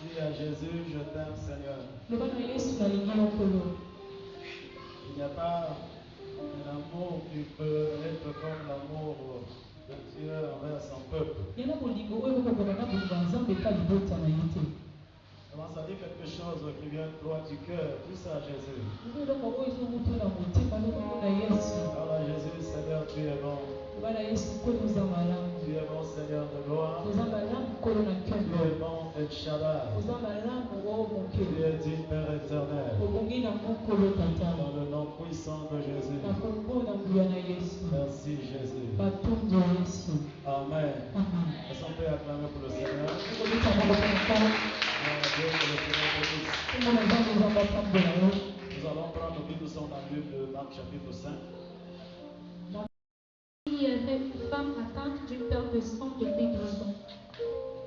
Dis à Jésus, je t'aime Seigneur. Il n'y a pas un amour qui peut être comme l'amour de Dieu envers son peuple. Commence à dire quelque chose qui vient droit du cœur. Dis ça à Jésus. Alors Jésus, Seigneur, tu es bon. Tu es bon, Seigneur de gloire. Tu es bon, El Shaddai. Tu es dit Père éternel. Dans le nom puissant de Jésus. Merci Jésus. Amen. Est-ce qu'on peut acclamer pour le Seigneur? Nous allons prendre nos Bibles, nous sommes dans le livre de Marc chapitre 5. Il y avait une femme atteinte d'une perte de sang depuis 12 ans.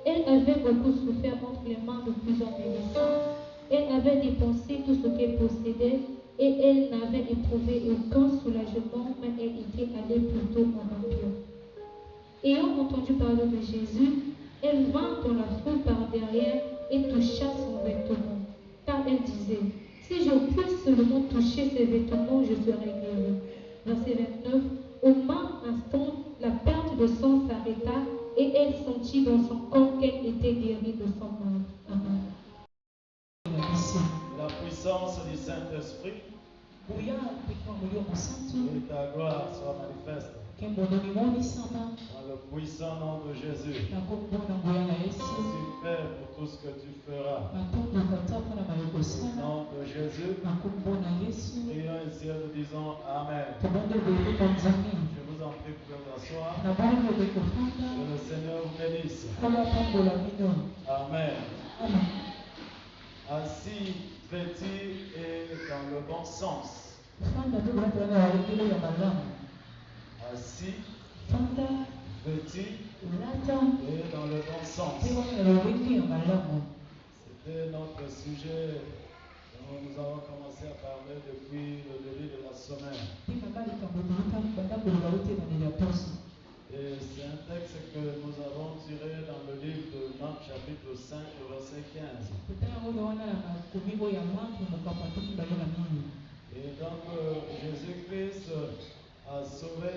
Elle avait beaucoup souffert entre les mains de plusieurs médecins. Elle avait dépensé tout ce qu'elle possédait et elle n'avait éprouvé aucun soulagement, mais elle était allée plutôt en empire. Ayant entendu parler de Jésus, elle vint dans la foule par derrière et toucha son vêtement, car elle disait, si je puis seulement toucher ses vêtements, je serai guérie. Verset 29, au même instant, la perte de sang s'arrêta et elle sentit dans son corps qu'elle était guérie de son mal. Amen. La puissance du Saint-Esprit et ta gloire soit manifeste. Dans le puissant nom de Jésus. Merci Père pour tout ce que tu feras. Au nom de Jésus. Prions ici et nous disons Amen. Je vous en prie pour vous asseoir. Que le Seigneur vous bénisse. Amen. Assis, vêtu et dans le bon sens. Assis, vêtu et dans le bon sens. C'était notre sujet dont nous avons commencé à parler depuis le début de la semaine. Et c'est un texte que nous avons tiré dans le livre de Marc chapitre 5 verset 15. Et donc Jésus-Christ a sauvé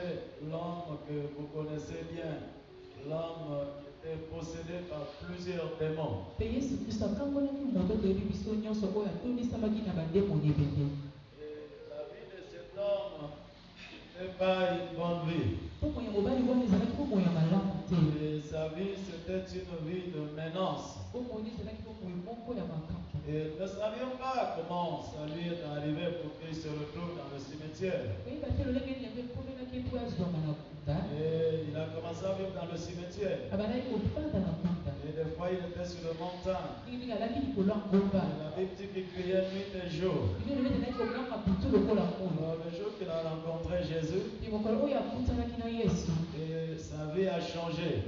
l'homme que vous connaissez bien. L'homme est possédé par plusieurs démons. Et la vie de cet homme n'est pas une bonne vie. Et sa vie, c'était une vie de menace. Et nous ne savions pas comment ça lui est arrivé pour qu'il se retrouve dans le cimetière. Et il a commencé à vivre dans le cimetière. Et des fois, il était sur le montagne. Et la Bible dit qu'il criait nuit et jour. Alors, le jour qu'il a rencontré Jésus, et sa vie a changé.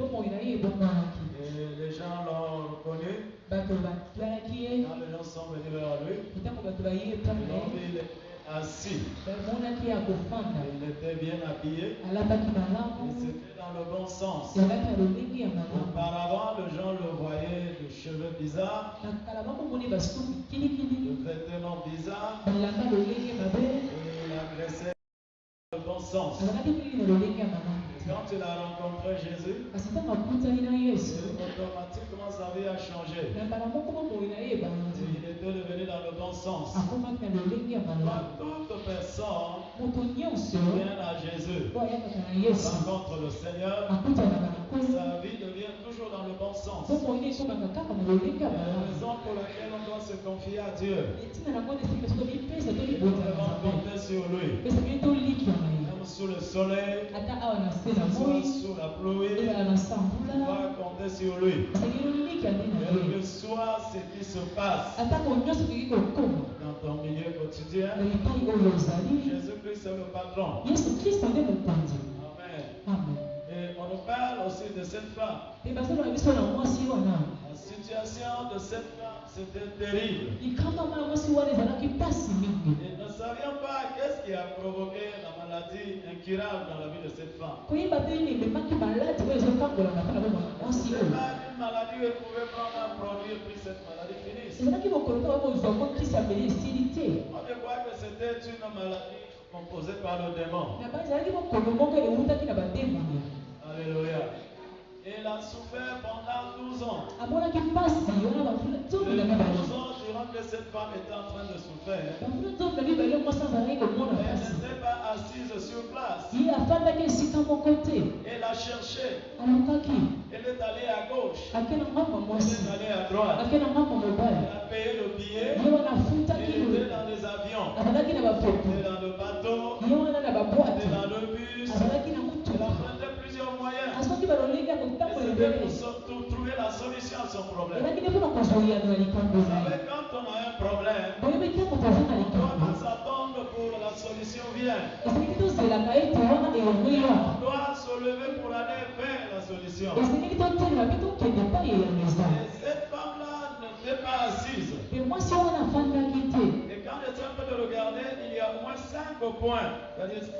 Et les gens l'ont reconnu. Quand les gens sont venus vers lui, il était assis. Il était bien habillé. Et c'était dans le bon sens. Auparavant, les gens le voyaient de cheveux bizarres, de vêtements bizarres, et il agressait dans le bon sens. Quand il a rencontré Jésus, automatiquement sa vie a changé. Il était devenu dans le bon sens. Toute personne qui vient à Jésus rencontre le Seigneur, sa vie devient toujours dans le bon sens. La raison pour laquelle on doit se confier à Dieu. Nous devons compter sur lui. Même sous le soleil, sous la pluie, on doit compter sur lui. Quel que soit ce qui se passe dans ton milieu quotidien, Jésus-Christ est le patron. Amen. Et on nous parle aussi de cette femme. La situation de cette femme, c'était terrible. Et nous ne savions pas qu'est-ce qui a provoqué la maladie incurable dans la vie de cette femme. Est-ce C'est pas une maladie où vous pouvez prendre un produit et puis cette maladie finisse. On croit que c'était une maladie composée par le démon. Alléluia. Il a souffert pendant 12 ans. Le 12 ans durant que cette femme était en train de souffrir. Elle n'était pas assise sur place. Elle a cherché. Elle est allée à gauche. Elle est allée à droite. Elle a payé le billet. Elle était dans les avions. Elle était dans le bateau. Elle était dans le bus. Elle empruntait plusieurs moyens. C'était pour trouver la solution à son problème. Vous savez, quand on a un problème, on ne doit pas s'attendre pour que la solution vienne. On doit se lever pour aller vers la solution. Et cette femme-là n'était pas assise. Et quand j'essaie un peu de regarder, il y a au moins 5 points. C'est-à-dire 5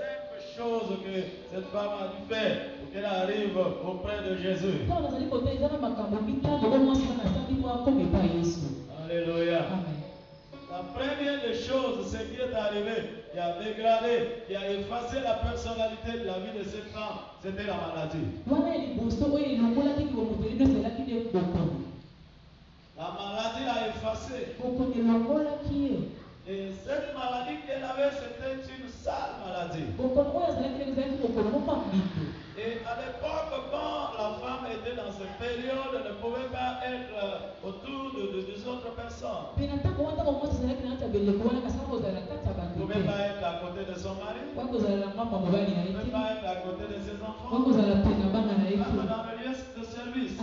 choses que cette femme a dû faire pour qu'elle arrive auprès de Jésus. Alléluia. La première des choses, ce qui est arrivé, qui a dégradé, qui a effacé la personnalité de la vie de cette femme, c'était la maladie. La maladie l'a effacée. Et cette maladie qu'elle avait, c'était une sale maladie. Et à l'époque, quand la femme était dans cette période, elle ne pouvait pas être autour des autres personnes. Elle ne pouvait pas être à côté de son mari. Elle ne pouvait pas être à côté de ses enfants. Dans le lieu de service.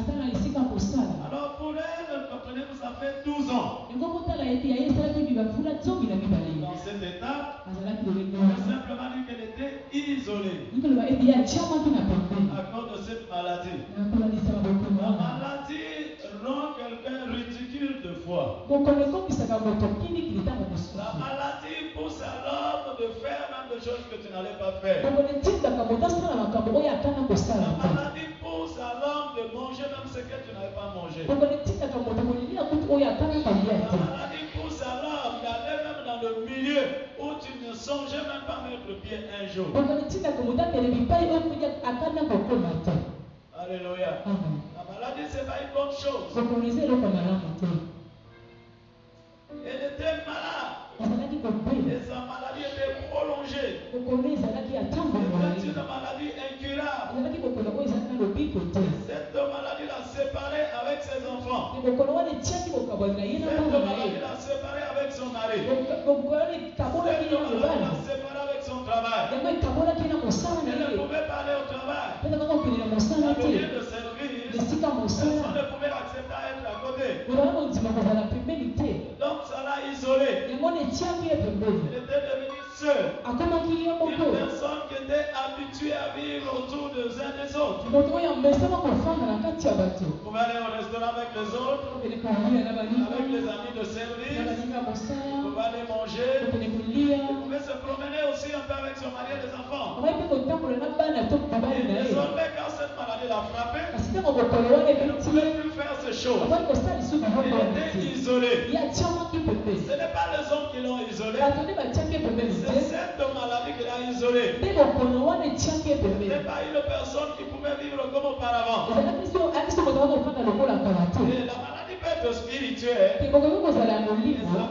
Alors pour elle, comprenez que ça fait 12 ans. Dans cet état, on a simplement dit qu'elle était isolée à cause de cette maladie. La maladie rend quelqu'un ridicule de foi. La maladie pousse à l'homme de faire même des choses que tu n'allais pas faire. La maladie pousse à l'homme de manger même ce que tu n'avais pas mangé. La maladie pousse à l'homme d'aller même dans le milieu où tu ne songeais même pas mettre le pied un jour. Alléluia. La maladie, ce n'est pas une bonne chose. Elle était malade. Et sa maladie était prolongée. C'était une maladie incurable. Cette maladie l'a séparée avec ses enfants. Cette maladie l'a séparée avec son mari. Cette maladie l'a séparée avec son travail. Elle ne pouvait pas aller au travail. Dans le lieu de service, personne ne pouvait accepter à être à côté. Donc ça l'a isolée. Elle était devenue seule. Une personne qui était habituée à vivre autour des uns des autres. Vous pouvez aller au restaurant avec les autres, avec les amis de service. Vous pouvez aller manger. Vous pouvez se promener aussi un peu avec son mari et les enfants. Et désormais, quand cette maladie l'a frappé, elle ne pouvait plus faire ces choses. Elle était isolée. Ce n'est pas les hommes qui l'ont isolée. C'est cette maladie qui l'a isolée. Ce n'est pas une personne qui pouvait vivre comme auparavant. Et la maladie peut être spirituelle. Et ça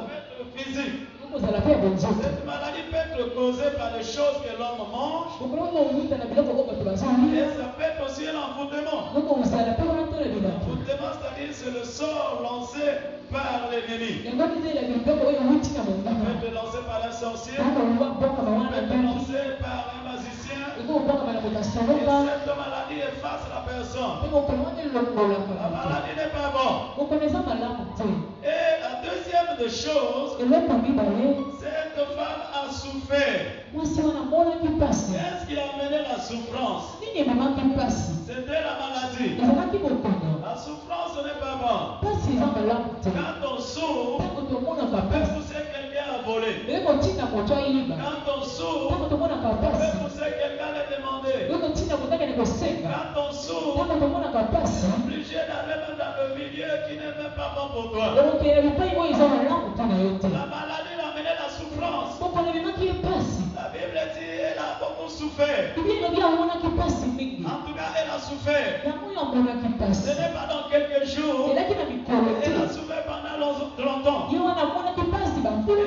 peut être physique. Cette maladie peut être causée par les choses que l'homme mange. Et ça peut être aussi un envoûtement. L'envoûtement, c'est-à-dire c'est le sort lancé par l'ennemi. Ça peut être lancé par un sorcier. Ça peut être lancé par un magicien. Et cette maladie efface la personne. La maladie n'est pas bonne. Et la deuxième des choses, cette femme a souffert. Qu'est-ce qui a amené la souffrance? C'était la maladie. La souffrance n'est pas bonne. Quand on souffre, on peut pousser quelqu'un à voler. Quand on souffre, on peut pousser quelqu'un à demander. Quand on souffre, on peut traitement pour toi. La maladie l'a amené la souffrance. La Bible dit elle a beaucoup souffert. En tout cas, elle a souffert. Ce n'est pas dans quelques jours. Elle a souffert pendant longtemps. Elle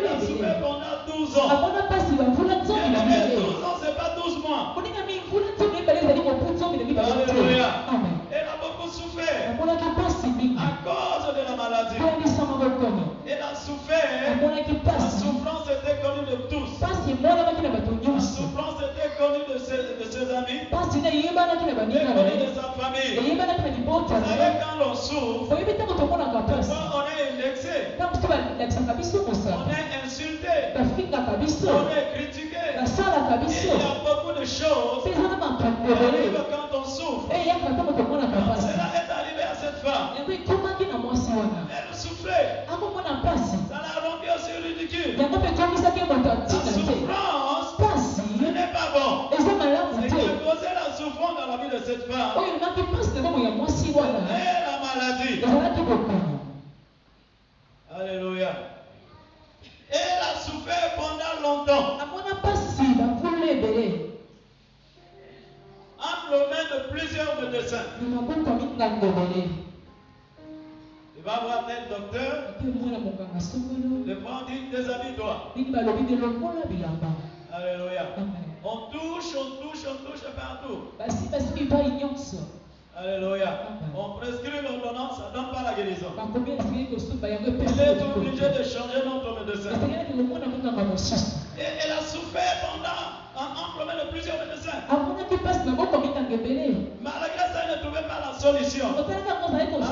a souffert pendant 12 ans. 12 ans, ce n'est pas 12 mois. Alléluia. Elle a beaucoup souffert à cause de la maladie. Elle a souffert. La souffrance était connue de tous. La souffrance était connue de ses amis. Était connue de sa famille. Vous savez, quand l'on souffre, parfois on est indexé. On est insulté. On est critiqué. Il y a beaucoup de choses qui arrivent quand on souffre. Cela est arrivé à cette femme. Elle souffrait. Ça l'a rendu aussi ridicule. La souffrance, ce n'est pas bon. Ce qui a causé la souffrance dans la vie de cette femme, et la maladie. Alléluia. Elle a souffert pendant longtemps. Entre les mains de plusieurs médecins. Il va voir tel docteur. Le prend, dit déshabille-toi. Alléluia. On touche partout. Alléluia. On prescrit l'ordonnance, ça ne donne pas la guérison. Il est obligé de changer notre médecin. Et elle a souffert pendant entre les mains de plusieurs médecins. Malgré ça, elle ne trouvait pas la solution. La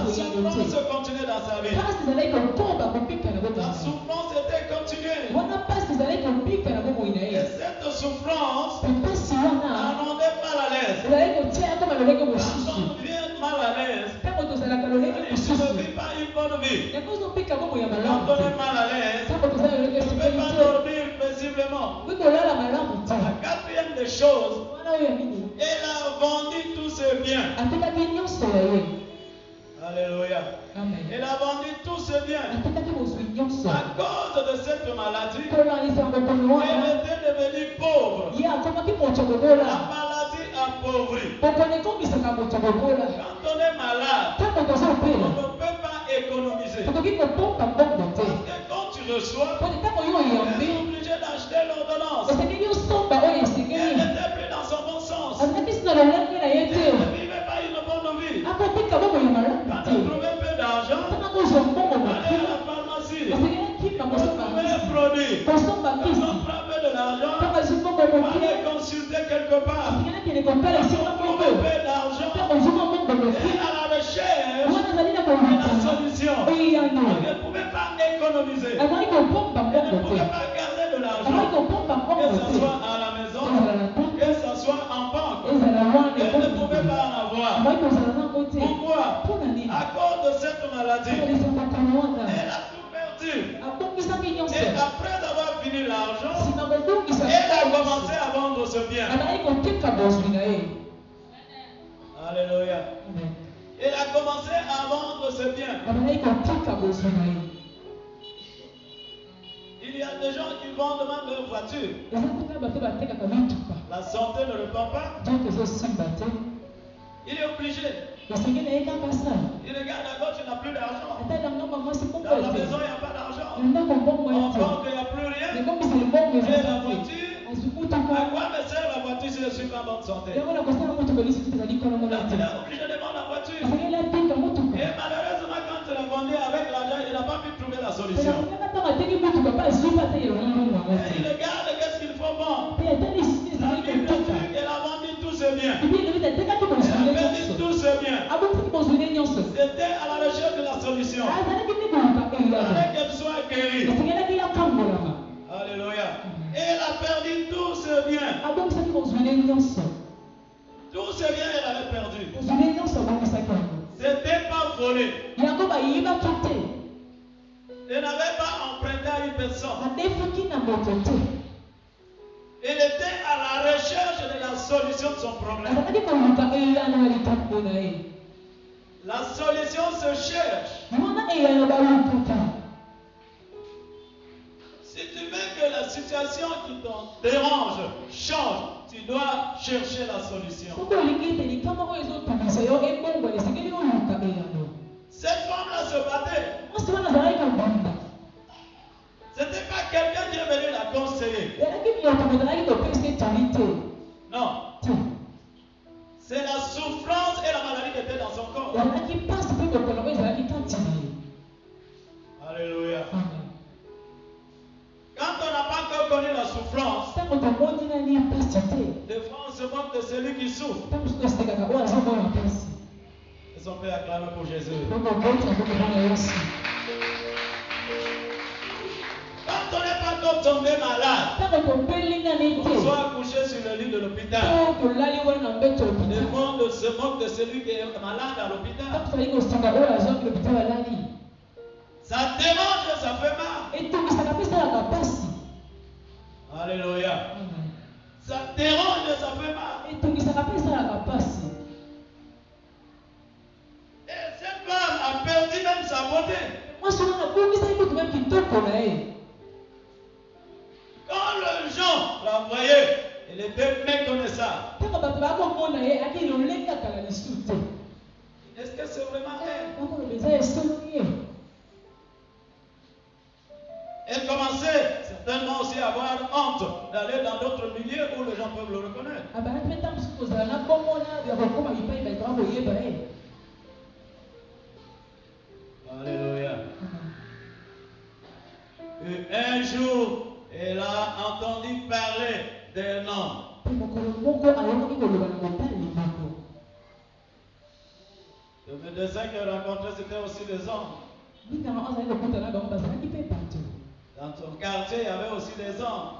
souffrance continuait dans sa vie. La souffrance était continuée. Et cette souffrance la rendait mal à l'aise. Quand on devient mal à l'aise, tu ne vis pas une bonne vie. Quand on est mal à l'aise, tu ne peux pas dormir paisiblement. La quatrième des choses, elle a vendu tous ses biens. Alléluia. Elle a vendu tous ses biens. À cause de cette maladie, elle était devenue pauvre. La maladie appauvrit. Quand on est malade, on ne peut pas économiser. Parce que quand tu reçois, tu es obligé d'acheter l'ordonnance. Elle n'était plus dans son bon sens. Elle ne vivait pas une bonne vie. Quand elle trouvait peu d'argent, elle allait à la pharmacie. On trouvait un produit. Quand on prend peu de l'argent, on allait consulter quelque part. On trouvait peu d'argent. Et à la recherche de la solution. Elle ne pouvait pas économiser. Elle ne pouvait pas garder de l'argent. Que ce soit à la maison, que ce soit en banque. Elle ne pouvait pas en avoir. Pourquoi? À cause de cette maladie, elle a tout perdu. Et après avoir fini l'argent, elle a commencé à vendre ce bien. Alléluia. Elle a commencé à vendre ce bien. Il y a des gens qui vendent même leur voiture. La santé ne le prend pas. Il est obligé. Il regarde à gauche, il n'a plus d'argent. Dans la maison, il n'y a pas d'argent. En banque, il n'y a plus rien. Et la voiture, à quoi me sert la voiture si je suis pas en bonne santé? Il est obligé de vendre la voiture. Et malheureusement, quand tu l'as vendue avec l'argent, il n'a pas pu trouver la solution. Et il regarde qu'est-ce qu'il faut vendre. La Bible dit qu'elle a vendu tous ses biens. Elle a perdu tous ses biens. C'était à la recherche de la solution. Il fallait qu'elle soit guérie. Alléluia. Elle a perdu tous ses biens. Tous ses biens, elle avait perdu. C'était pas volé. Elle n'avait pas emprunté à une personne. Elle était à la recherche de la solution de son problème. La solution se cherche. Si tu veux que la situation qui te dérange change, tu dois chercher la solution. Cette femme-là se battait. Ce n'était pas quelqu'un qui est venu la conseiller. Non. C'est la souffrance et la maladie qui étaient dans son corps. Alléluia. Quand on n'a pas encore connu la souffrance, des fois on se moque de celui qui souffre. Est-ce qu'on peut acclamer pour Jésus? Quand on n'est pas encore tombé malade, on soit couché sur le lit de l'hôpital. Le monde se moque de celui qui est malade à l'hôpital. Ça dérange, ça fait mal. Alléluia. Ça dérange, ça fait mal. Et cette femme a perdu même sa beauté. Quand les gens la voyaient, elle était méconnaissable. Est-ce que c'est vraiment elle? Elle commençait certainement aussi à avoir honte d'aller dans d'autres milieux où les gens peuvent le reconnaître. Alléluia. Et un jour, elle a entendu parler d'un homme. Le médecin qu'elle rencontrait, c'était aussi des hommes. Dans son quartier, il y avait aussi des hommes.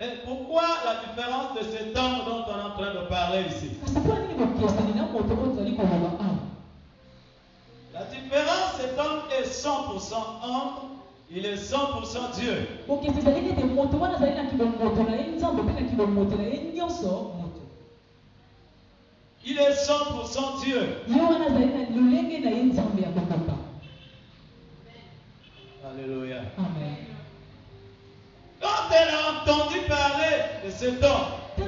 Et pourquoi la différence de cet homme dont on est en train de parler ici? La différence, cet homme est 100% homme, il est 100% Dieu. Il est 100% Dieu. Alléluia. Amen. Quand elle a entendu parler de cet homme, ce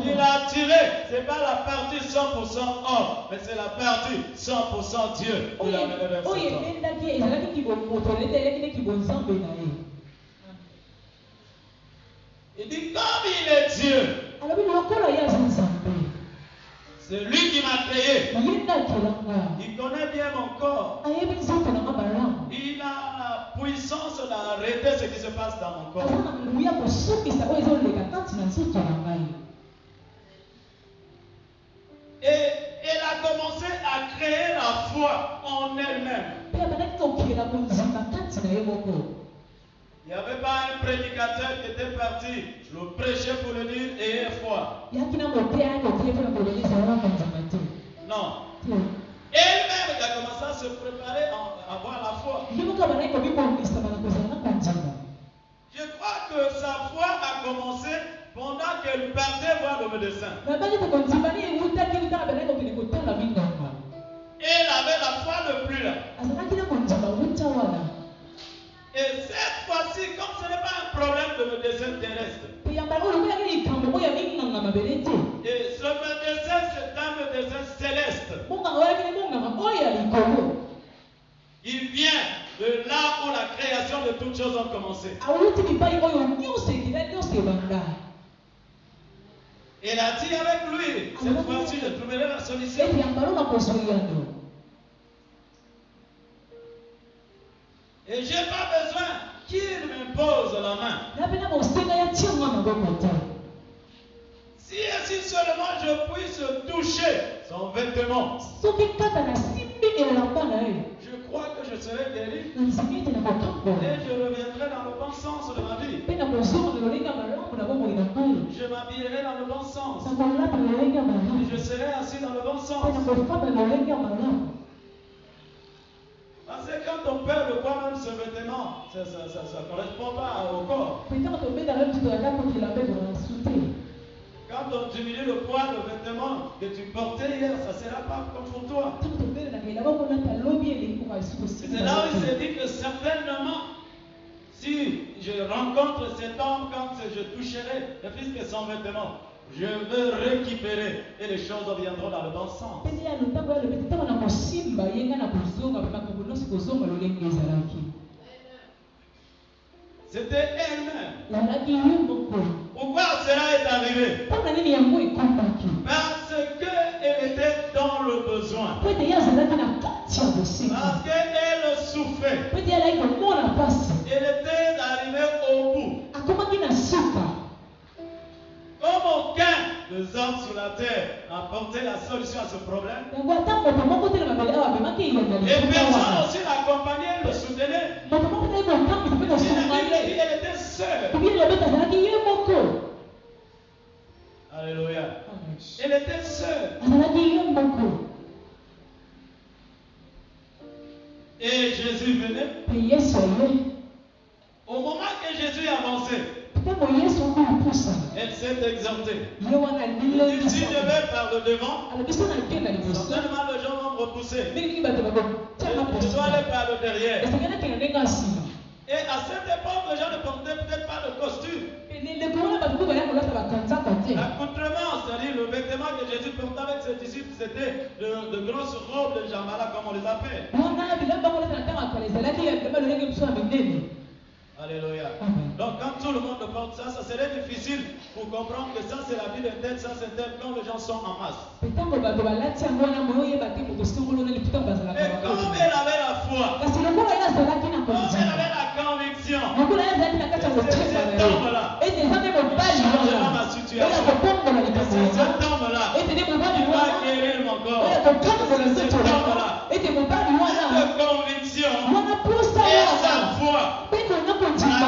qui l'a attiré, ce n'est pas la partie 100% homme, mais c'est la partie 100% Dieu qui l'a amené vers cet homme. Il dit, comme il est Dieu, c'est lui qui m'a créé. Il connaît bien mon corps. Il a la puissance d'arrêter ce qui se passe dans mon corps. Et elle a commencé à créer la foi en elle-même. Il n'y avait pas un prédicateur qui était parti le prêcher pour le dire ayez foi. Non. Elle-même a commencé à se préparer à avoir la foi. Je crois que sa foi a commencé pendant qu'elle partait voir le médecin. Elle avait la foi le plus là. Et cette fois-ci, comme ce n'est pas un problème de médecin terrestre, et ce médecin, c'est un médecin céleste. Il vient de là où la création de toutes choses a commencé. Elle a dit avec lui, cette fois-ci, je trouverai la solution. Et je n'ai pas besoin qu'il m'impose la main. Si seulement je puisse toucher son vêtement, je crois que je serai guéri. Et je reviendrai dans le bon sens de ma vie. Je m'habillerai dans le bon sens. Je serai assis dans le bon sens. Parce que quand on perd le poids même ce vêtement, ça ne correspond pas au corps. Quand quand on diminue le poids de vêtements que tu portais hier, ça ne sera pas comme pour toi. C'est là où il s'est dit que certainement, si je rencontre cet homme, quand je toucherai le fils de son vêtement, je veux récupérer et les choses reviendront dans le bon sens. C'était elle-même. Pourquoi cela est arrivé? Parce qu'elle était dans le besoin. Parce qu'elle souffrait. Elle était arrivée au bout. Comme aucun des hommes sur la terre n'a apporté la solution à ce problème, et personne aussi l'accompagnait, le soutenait. Elle était seule. Alléluia. Elle était seule. Et Jésus venait. Au moment que Jésus avançait, elle s'est exaltée. Si je vais par le devant, certainement les gens vont me repousser. Je dois aller par le derrière. Et à cette époque, les gens ne portaient peut-être pas de costume. L'accoutrement, c'est-à-dire le vêtement que Jésus portait avec ses disciples, c'était de grosses robes de Jambala, comme on les appelle. Alléluia. Donc quand tout le monde porte ça, ça serait difficile pour comprendre que ça c'est la vie de tête, ça c'est tel quand les gens sont en masse. Mais comme elle avait la foi, comme elle avait la conviction, cet homme-là changera ma situation. C'est cet homme-là qui va guérir mon corps. C'est cet homme-là de conviction et sa foi a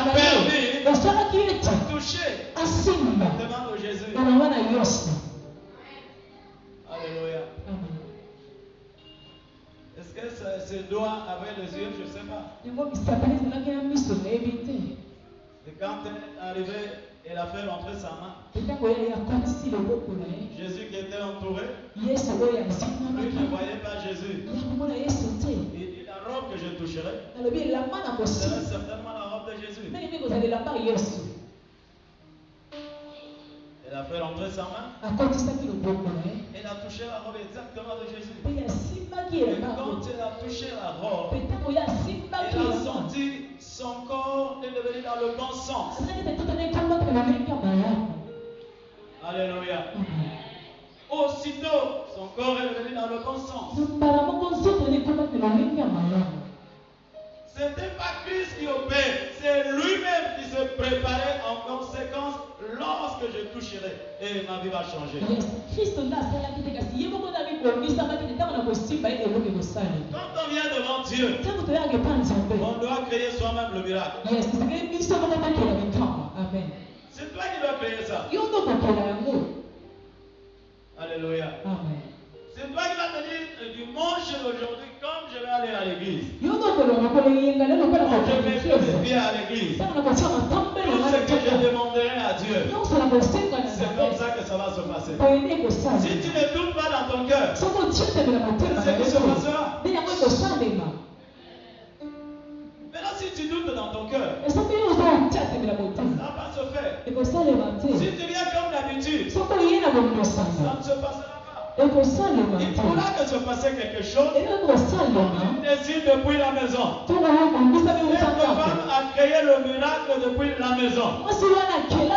permis de toucher le vêtement de Jésus. Alléluia. Est-ce que ses doigts avaient les yeux? Je ne sais pas. Et quand elle est arrivée, elle a fait rentrer sa main. Jésus qui était entouré, lui ne voyait pas Jésus. Il dit la robe que je toucherai serait certainement la robe de Jésus. Elle a fait rentrer sa main. Elle a touché la robe exactement de Jésus. Et quand elle a touché la robe, elle a senti son corps est devenu dans le bon sens. Alléluia. Aussitôt, son corps est devenu dans le bon sens. Ce n'était pas Christ qui opère, c'est lui-même qui se préparait en conséquence lorsque je toucherai et ma vie va changer. Quand on vient devant Dieu, on doit créer soi-même le miracle. C'est toi qui dois créer ça. Alléluia. C'est toi qui vas te dire dimanche aujourd'hui, comme je vais aller à l'église. Je vais mettre les pieds à l'église. Tout ce que je demanderai à Dieu, c'est comme ça que ça va se passer. Si tu ne doutes pas dans ton cœur, c'est ce qui se passera. Maintenant, si tu doutes dans ton cœur, ça va pas se faire. Si tu viens comme d'habitude, ça ne se passera pas. Il faudra que se passe quelque chose. Tu décides depuis la maison. Cette femme a créé le miracle depuis la maison. Cette femme a créé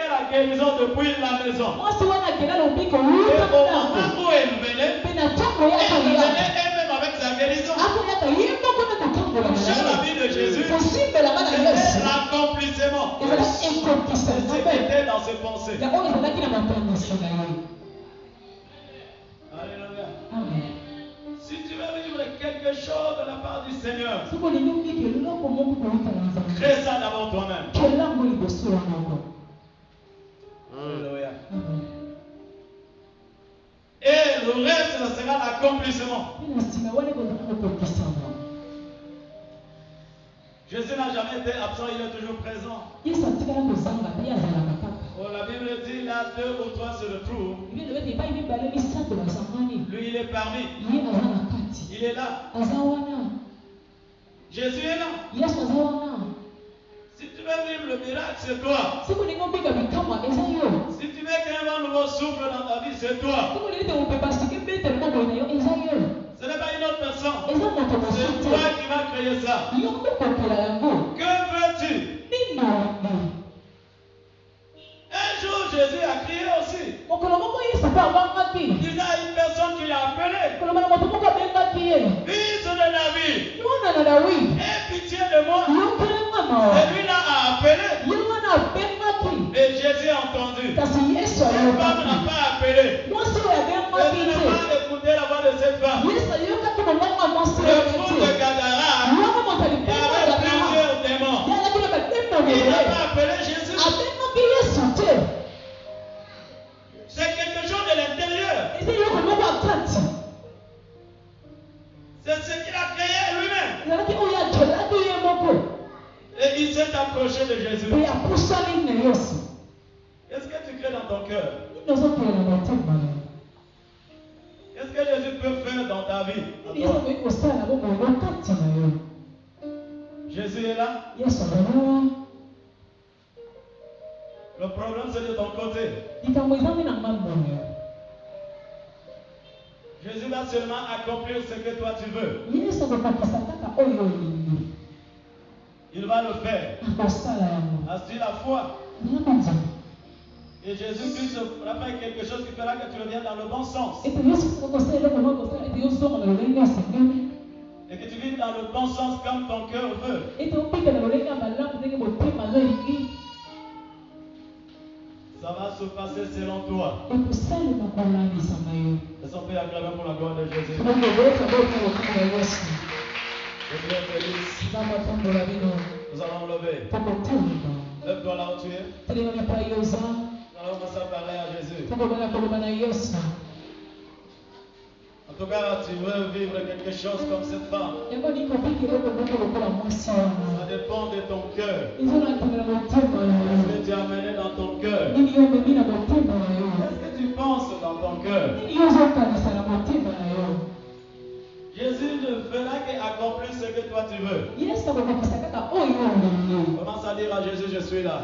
la guérison depuis la maison. Et au moment où elle venait elle-même avec sa guérison. Toucher la vie de Jésus, c'était l'accomplissement. C'était dans ses pensées. Alléluia. Si tu veux vivre quelque chose de la part du Seigneur, crée ça d'abord toi-même. Alléluia. Et le reste, ce sera l'accomplissement. Jésus n'a jamais été absent, il est toujours présent. Oh, la Bible dit là, 2 ou 3 se retrouvent. Lui, il est parmi. Il est là. Jésus est là. Si tu veux vivre le miracle, c'est toi. Si tu veux qu'un nouveau souffle dans ta vie, c'est toi. Ce n'est pas une autre personne. C'est toi qui vas créer ça. Que veux-tu? Un jour, Jésus a crié aussi. Il y a une personne qui l'a appelé. Fils de David, aie pitié de moi. Celui-là a appelé. Et Jésus a entendu. Cette femme n'a pas appelé. Elle n'a pas écouté la voix de cette femme. Le fou de Gadara, il y avait plusieurs démons. Il n'a pas appelé Jésus. C'est quelque chose de l'intérieur. C'est ce qu'il a créé lui-même. Et il s'est approché de Jésus. Qu'est-ce que tu crées dans ton cœur? Qu'est-ce que Jésus peut faire dans ta vie? Jésus est là. Le problème, c'est de ton côté. Jésus va seulement accomplir ce que toi tu veux. Il va le faire. As-tu la foi? Et Jésus-Christ fera quelque chose qui fera que tu reviennes dans le bon sens. Et que tu vives dans le bon sens comme ton cœur veut. Ça va se passer selon toi. Laissons faire acclamer pour la gloire de Jésus. Nous allons lever. Lève-toi là où tu es. Nous allons commencer à parler à Jésus. En tout cas, tu veux vivre quelque chose comme cette femme. Ça dépend de ton cœur. Qu'est-ce que tu as mené dans ton cœur? Qu'est-ce que tu penses dans ton cœur? Jésus ne fera qu'accomplir ce que toi tu veux. Commence à dire à Jésus, je suis là.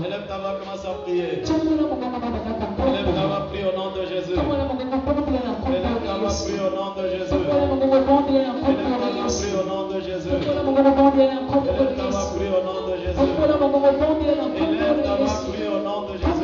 Élève ta voix, commence à prier. Élève ta voix, prie au nom de Jésus. Élève ta voix, prie au nom de Jésus. Élève ta voix, prie au nom de Jésus. Élève ta voix, prie au nom de Jésus. Élève ta voix, prie au nom de Jésus.